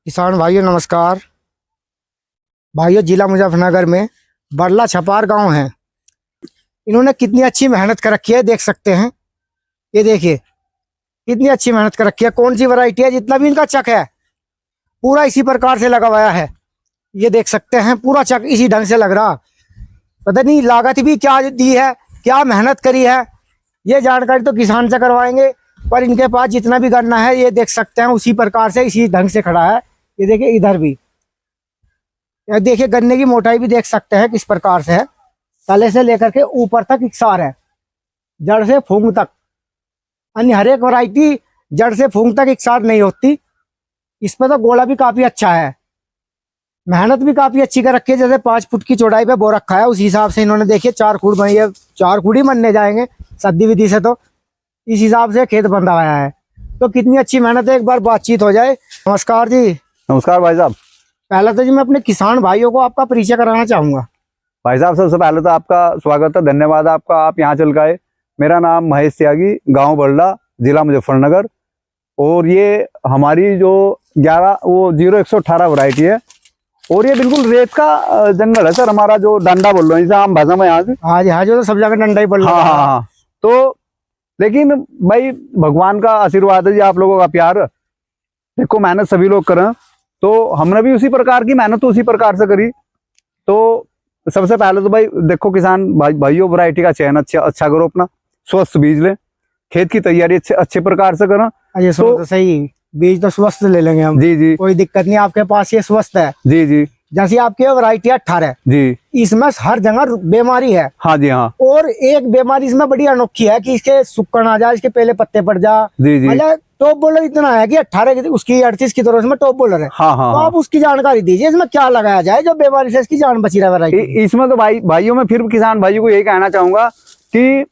किसान भाइयों नमस्कार। भाइयों, जिला मुजफ्फरनगर में बरला छपार गांव है। इन्होंने कितनी अच्छी मेहनत कर रखी है, देख सकते हैं। ये देखिए कितनी अच्छी मेहनत कर रखी है। कौन सी वैरायटी है, जितना भी इनका चक है पूरा इसी प्रकार से लगा हुआ है। ये देख सकते हैं पूरा चक इसी ढंग से लग रहा। पता नहीं लागत भी क्या दी है, क्या मेहनत करी है, ये जानकारी तो किसान से करवाएंगे। पर इनके पास जितना भी गन्ना है ये देख सकते हैं उसी प्रकार से इसी ढंग से खड़ा है। ये देखिए इधर भी, ये देखिए गन्ने की मोटाई भी देख सकते हैं किस प्रकार से है। तले से लेकर के ऊपर तक इकसार है, जड़ से फूंग तक। अन्य हर एक वैरायटी जड़ से फूंग तक इकसार नहीं होती। इस पर तो गोला भी काफी अच्छा है, मेहनत भी काफी अच्छी कर रखी है। जैसे 5 फुट की चौड़ाई पे बो रखा है, उसी हिसाब से इन्होंने देखिए 4 खूड़ बनी है। 4 खूड़ ही बनने जाएंगे सद्दी विधि से, तो इस हिसाब से खेत बंधा हुआ है। तो कितनी अच्छी मेहनत है, एक बार बातचीत हो जाए। नमस्कार जी। नमस्कार भाई साहब। पहले तो जी मैं अपने किसान भाइयों को आपका परिचय कराना चाहूंगा। भाई साहब सबसे पहले तो आपका स्वागत है, धन्यवाद आपका, आप यहाँ चल गए। मेरा नाम महेश त्यागी, गांव बरला, जिला मुजफ्फरनगर। और ये हमारी जो 0118 वैरायटी है, और ये बिल्कुल रेत का जंगल है सर। हमारा जो डंडा बोल रहे हैं इसे आम भाषा में यहाँ से। हाँ जी, हाँ जो तो सब जगह डंडा ही बोल रहा है। हाँ। तो लेकिन भाई भगवान का आशीर्वाद है जी, आप लोगों का प्यार। देखो मेहनत सभी लोग करें, तो हमने भी उसी प्रकार की मेहनत तो उसी प्रकार से करी। तो सबसे पहले तो भाई देखो किसान भाइयों, वैरायटी का चयन अच्छा करो, अपना स्वस्थ बीज ले, खेत की तैयारी अच्छे प्रकार से करो। ये तो सही, बीज तो स्वस्थ ले लेंगे हम। जी, कोई दिक्कत नहीं, आपके पास ये स्वस्थ है। जी। जैसी आपकी वैरायटी 18 जी, इसमें हर जगह बीमारी है। हाँ जी, हाँ। और एक बीमारी इसमें बड़ी अनोखी है कि इसके सुक्कड़ आ जाए, इसके पहले पत्ते पड़ जा। जी। मतलब टॉप बॉलर इतना है कि 18 उसकी 38 की तरह इसमें टॉप बॉललर है। हाँ। तो आप उसकी जानकारी दीजिए, इसमें क्या लगाया जाए जो बीमारी से इसकी जान बची रहे वैरायटी। इसमें तो भाइयों में फिर किसान भाइयों को यही कहना चाहूंगा कि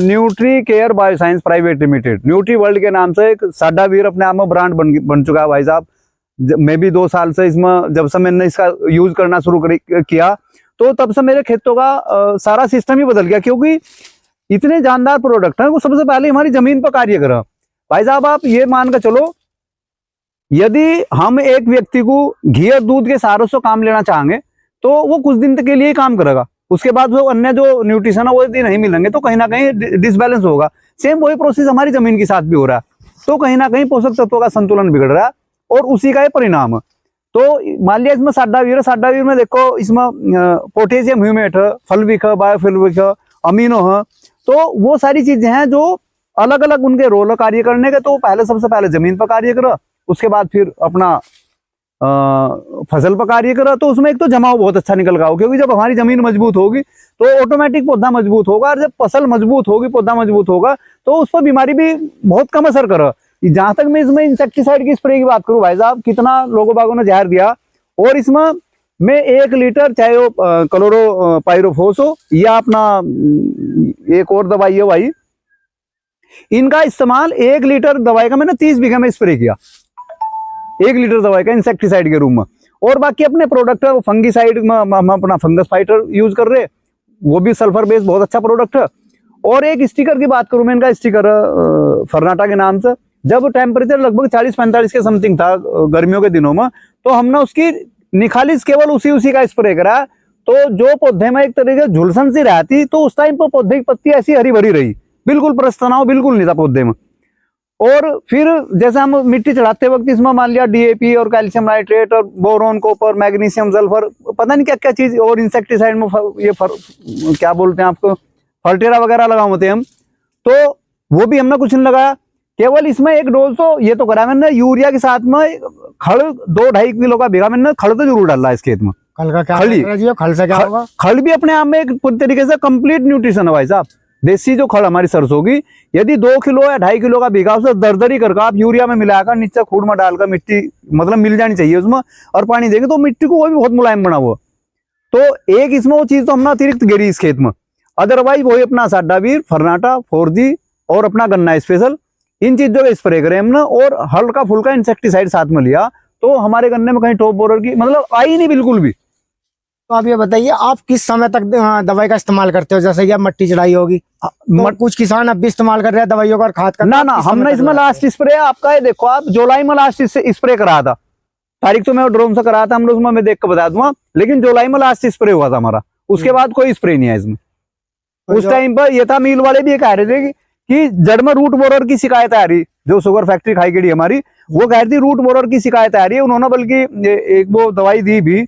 nutri care bioscience private limited, nutri world के नाम से एक साडा वीर अपने आप में ब्रांड बन चुका है भाई साहब। मैं भी 2 साल से इसमें, जब से मैंने इसका यूज करना शुरू किया, तो तब से मेरे खेतों का सारा सिस्टम ही बदल गया। क्योंकि इतने जानदार प्रोडक्ट है, वो सबसे पहले हमारी जमीन पर कार्य करें। भाई साहब आप ये मान कर चलो, यदि हम एक व्यक्ति को घी और दूध के सहारे से काम लेना चाहेंगे तो वो कुछ दिन तक के लिए ही काम करेगा। उसके बाद वो अन्य जो न्यूट्रिशन है वो यदि नहीं मिलेंगे तो कहीं ना कहीं डिसबैलेंस होगा। सेम वही प्रोसेस हमारी जमीन के साथ भी हो रहा है। तो कहीं ना कहीं पोषक तत्वों का संतुलन बिगड़ रहा है और उसी का ही परिणाम है। तो मान लिया इसमें साडा वीर में देखो, इसमें पोटेशियम ह्यूमेट है, फल्विक है, बायोफिल्विक है, अमीनो है। तो वो सारी चीजें हैं जो अलग अलग उनके रोल कार्य करने के। तो पहले सबसे पहले जमीन पर कार्य करो, उसके बाद फिर अपना फसल पर कार्य करो। तो उसमें एक तो जमाव बहुत अच्छा निकल गया हो, क्योंकि जब हमारी जमीन मजबूत होगी तो ऑटोमेटिक पौधा मजबूत होगा, और जब फसल मजबूत होगी, पौधा मजबूत होगा, तो उस पर बीमारी भी बहुत कम असर करे। जहां तक मैं इसमें इंसेक्टिसाइड की स्प्रे की बात करूं भाई साहब, कितना लोगों बागों ने जहर दिया, और इसमें मैं 1 लीटर, चाहे वो क्लोरो पायरोफोस हो या अपना एक और दवाई है भाई, इनका इस्तेमाल 1 लीटर दवाई का मैंने 30 बीघा में स्प्रे किया। 1 लीटर दवाई का इंसेक्टिसाइड के रूप में। और बाकी अपने प्रोडक्ट है वो फंगीसाइड में हम अपना फंगस फाइटर यूज कर रहे, वो भी सल्फर बेस्ड बहुत अच्छा प्रोडक्ट है। और एक स्टिकर की बात करूं मैं, इनका स्टिकर फर्नाटा के नाम से। जब टेम्परेचर लगभग 40-45 के समथिंग था गर्मियों के दिनों में, तो हमने उसकी निखालिस केवल उसी का स्प्रे करा। तो जो पौधे में एक तरीके से झुलसन सी रहती, तो उस टाइम पर पौधे की पत्ती ऐसी हरी भरी रही, बिल्कुल प्रस्तनाव बिल्कुल नहीं था पौधे में। और फिर जैसे हम मिट्टी चढ़ाते वक्त इसमें मान लिया डीएपी और कैल्शियम नाइट्रेट और बोरोन, कॉपर, मैग्नीशियम, सल्फर, पता नहीं क्या क्या चीज, और इंसेक्टिसाइड में ये क्या बोलते हैं आपको, फर्टेरा वगैरह लगाए होते हैं हम, तो वो भी हमने कुछ नहीं लगाया। केवल इसमें एक डोज तो ये तो करा मैंने, यूरिया के साथ में खड़ 2-2.5 किलो का बीघा मैंने खड़ तो जरूर डाला इस खेत में। खल का क्या खल से क्या होगा? खड़ भी अपने आप में एक पूरी तरीके से कंप्लीट न्यूट्रिशन है भाई साहब। देसी जो खड़ हमारी सरसों की, यदि 2 किलो या 2.5 किलो का बीघा, उसे दरदरी करके आप यूरिया में मिलाकर नीचे खूड़ में डालकर, मिट्टी मतलब मिल जानी चाहिए उसमें, और पानी देंगे तो मिट्टी को वो भी बहुत मुलायम बना हुआ। तो एक इसमें वो चीज तो हमने अतिरिक्त गिरी इस खेत में। अदरवाइज वही अपना साडा वीर, फर्नाटा, 4G और अपना गन्ना स्पेशल, इन चीजों का स्प्रे करें हमने, और हल्का फुल्का इंसेक्टिसाइड साथ में लिया, तो हमारे गन्ने में कहीं टॉप बोरर की मतलब आई नहीं बिल्कुल भी। तो आप ये बताइए, आप किस समय तक दवाई का इस्तेमाल करते हो? जैसे कि मट्टी चढ़ाई होगी, तो कुछ किसान अब भी इस्तेमाल कर रहे हैं दवाइयों का, खाद का। ना हमने इसमें लास्ट स्प्रे आपका, ये देखो आप, जुलाई में लास्ट स्प्रे करा था। तारीख तो मैं ड्रोन से कराया था हमने, उसमें मैं देख कर बता दूंगा, लेकिन जुलाई में लास्ट स्प्रे हुआ था हमारा, उसके बाद कोई स्प्रे नहीं है इसमें। उस टाइम पर ये था, मिल वाले भी ये कह रहे थे कि जड़ में रूट बोरर की शिकायत आ रही, जो शुगर फैक्ट्री खाईगढ़ी हमारी, वो कह रही थी रूट बोरर की शिकायत आ रही है। उन्होंने बल्कि एक वो दवाई दी भी,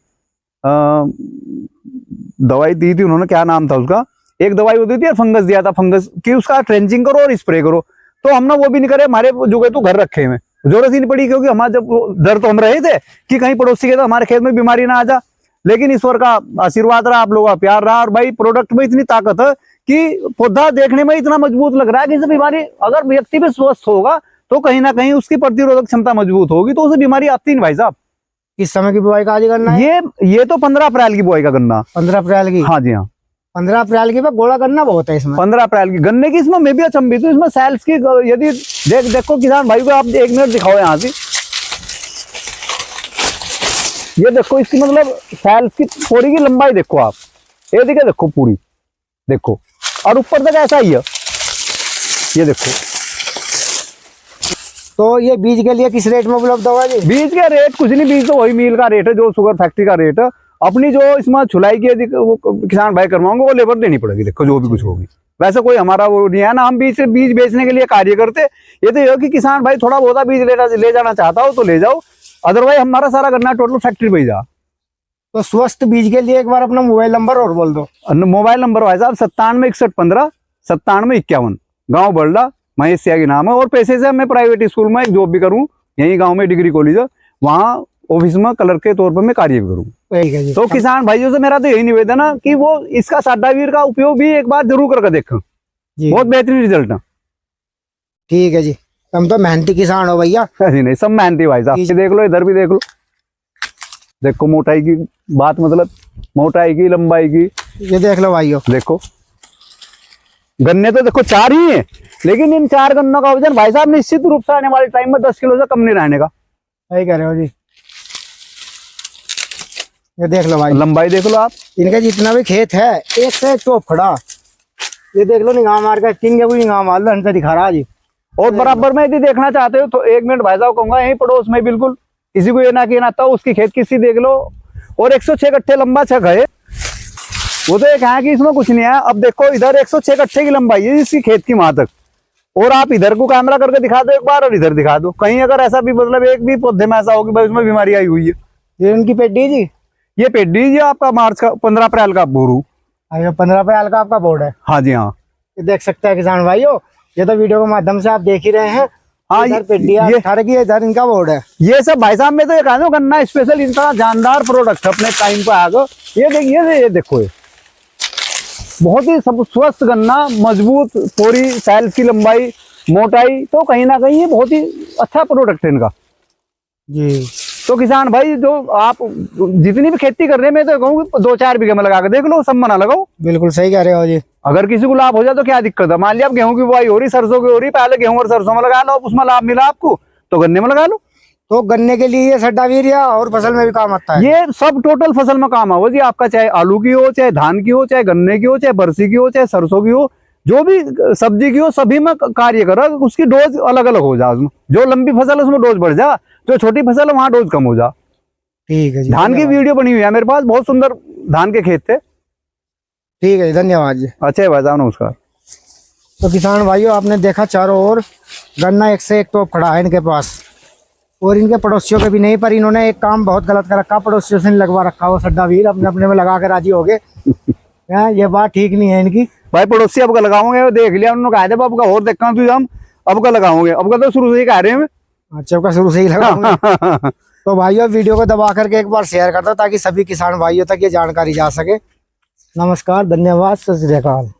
दवाई दी थी उन्होंने, क्या नाम था उसका, एक दवाई वो दी थी, फंगस दिया था, फंगस की उसका ट्रेंचिंग करो और स्प्रे करो। तो हमने वो भी नहीं करे, हमारे जो गए तो घर रखे हुए, जरूरत ही नहीं पड़ी, क्योंकि हमारा जब डर तो हम रहे थे कि कहीं पड़ोसी के तो हमारे खेत में बीमारी ना आ जा। लेकिन ईश्वर का आशीर्वाद रहा, आप लोगों का प्यार रहा, और भाई प्रोडक्ट में इतनी ताकत है कि पौधा देखने में इतना मजबूत लग रहा है कि इसे बीमारी, अगर व्यक्ति भी स्वस्थ होगा तो कहीं ना कहीं उसकी प्रतिरोधक क्षमता मजबूत होगी, तो उसे बीमारी आती नहीं भाई साहब। किस समय की बुआई का आज करना है? ये तो 15 अप्रैल की बुआई का गन्ना। 15 अप्रैल की? हाँ जी हाँ, 15 अप्रैल की। गोला गन्ना बहुत है इसमें। 15 अप्रैल की गन्ने की। इसमें मैं भी अचंभित हूँ, इसमें सेल्स की यदि देखो किसान भाई को, आप 1 मिनट दिखाओ यहाँ से, ये देखो इसकी मतलब सेल्स की पूरी की लंबाई देखो आप, ये देखो पूरी देखो, और ऊपर तक ऐसा ही है, ये देखो। तो ये बीज के लिए किस रेट में उपलब्ध होगा जी? बीज का रेट कुछ नहीं, बीज तो वही मिल का रेट है, जो शुगर फैक्ट्री का रेट है। अपनी जो इसमें छुलाई की यदि वो किसान भाई करवाओगे, वो लेबर देनी पड़ेगी, देखो जो भी कुछ होगी। वैसे कोई हमारा वो नहीं है ना, हम बीज बेचने के लिए कार्य करते। ये तो ये कि किसान भाई थोड़ा बहुत बीज ले जाना चाहता हो तो ले जाओ, अदरवाइज हमारा सारा गन्ना टोटल फैक्ट्री पे ही जा। तो स्वस्थ बीज के लिए एक बार अपना मोबाइल नंबर और बोल दो। मोबाइल नंबर भाई साहब 976115 9751, गाँव बरला, महेश त्यागी नाम है। और पैसे से मैं प्राइवेट स्कूल में एक जॉब भी करूँ, यही गाँव में डिग्री कॉलेज है, वहाँ ऑफिस में क्लर्क के तौर पर मैं कार्य भी करूँ। तो किसान भाइयों से मेरा तो यही निवेदन है कि वो इसका साडावीर का उपयोग भी एक बार जरूर करके देखें, बहुत बेहतरीन रिजल्ट है। ठीक है जी, तुम तो मेहनती किसान हो भैया। अरे नहीं, सब मेहनती भाई साहब। देख लो, इधर भी देख लो, देखो मोटाई की बात, मतलब मोटाई की, लंबाई की, ये देख लो भाइयों, देखो गन्ने तो देखो 4 ही है, लेकिन इन 4 गन्नों का वजन भाई साहब निश्चित रूप से आने वाले टाइम में 10 किलो से कम नहीं रहने का। सही कह रहे हो जी। ये देख लो भाई, लंबाई देख लो आप, इनका जितना भी खेत है एक से एक टॉप खड़ा। ये देख लो, निगाह मार कर किंग है, निगाह मार लो, इनसे दिखा रहा जी। और बराबर में यदि देखना चाहते हो तो 1 मिनट भाई साहब कहूंगा, यही पड़ोस में बिल्कुल किसी को ये ना कहना था, उसकी खेत किसी देख लो, और 106 कट्ठे लंबा छक है। वो तो एक है कि इसमें कुछ नहीं है। अब देखो इधर 106 कट्ठे की लंबाई है इसकी खेत की वहां तक, और आप इधर को कैमरा करके दिखा दो एक बार, और इधर दिखा दो, कहीं अगर ऐसा भी मतलब एक भी पौधे में ऐसा हो कि भाई उसमें बीमारी आई हुई है। ये उनकी पेड्डी जी, ये पेड्डी जी आपका मार्च का 15 अप्रैल का बोरू। 15 अप्रैल का आपका बोर्ड है। हाँ जी हाँ, ये देख सकते हैं किसान भाइयों, ये तो वीडियो के माध्यम से आप देख ही रहे हैं। हाँ, इधर पेड्डिया अठारह की, इधर इनका बोर्ड है। ये सब भाई साहब में तो ये कहा गन्ना स्पेशल इतना जानदार प्रोडक्ट है अपने टाइम पे आगे। ये देखिए, ये देखो, ये बहुत ही सब स्वस्थ गन्ना, मजबूत, पूरी सेल्स की लंबाई, मोटाई, तो कहीं ना कहीं ये बहुत ही अच्छा प्रोडक्ट है इनका जी। तो किसान भाई जो आप जितनी भी खेती कर रहे हैं, मैं तो कहूँगी 2-4 बीघे में लगा के देख लो, सब मना लगाओ। बिल्कुल सही कह रहे हो जी। अगर किसी को लाभ हो जाए तो क्या दिक्कत है? मान लिया आप गेहूं की बुआई हो रही, सरसों की हो रही, पहले गेहूं और सरसों में लगा लो, उसमें लाभ मिला आपको तो गन्ने में लगा लो। तो गन्ने के लिए ये सड्डावीर या और फसल में भी काम आता है? ये सब टोटल फसल में काम आओ जी आपका, चाहे आलू की हो, चाहे धान की हो, चाहे गन्ने की हो, चाहे बरसी की हो, चाहे सरसों की हो, जो भी सब्जी की हो, सभी में कार्य करो। उसकी डोज अलग अलग हो जा, उसमें जो लंबी फसल है उसमें डोज बढ़ जा, जो छोटी फसल है वहां डोज कम हो जा। ठीक है जी। धान की वीडियो बनी हुई है मेरे पास, बहुत सुंदर धान के खेत थे। ठीक है जी, धन्यवाद जी। अच्छा है भाई साहब, नमस्कार। तो किसान भाइयों, आपने देखा चारों ओर गन्ना एक से एक टॉप खड़ा है इनके पास, और इनके पड़ोसियों के भी नहीं, पर इन्होंने एक काम बहुत गलत कर रखा, पड़ोसियों से लगवा रखा वो सड्डावीर, अपने अपने में लगा के राजी हो गए। ये बात ठीक नहीं है इनकी। भाई पड़ोसी अब का लगाओगे, देख लिया उन्होंने, कहा था अब का और देखा तू, हम अब का लगाओगे, अब का तो शुरू से ही कह रहे हैं। अच्छा, अब का शुरू से ही लगाऊंगे। तो भाइयों, वीडियो को दबा करके एक बार शेयर कर दो ताकि सभी किसान भाइयों तक ये जानकारी जा सके। नमस्कार, धन्यवाद, सत श्री अकाल।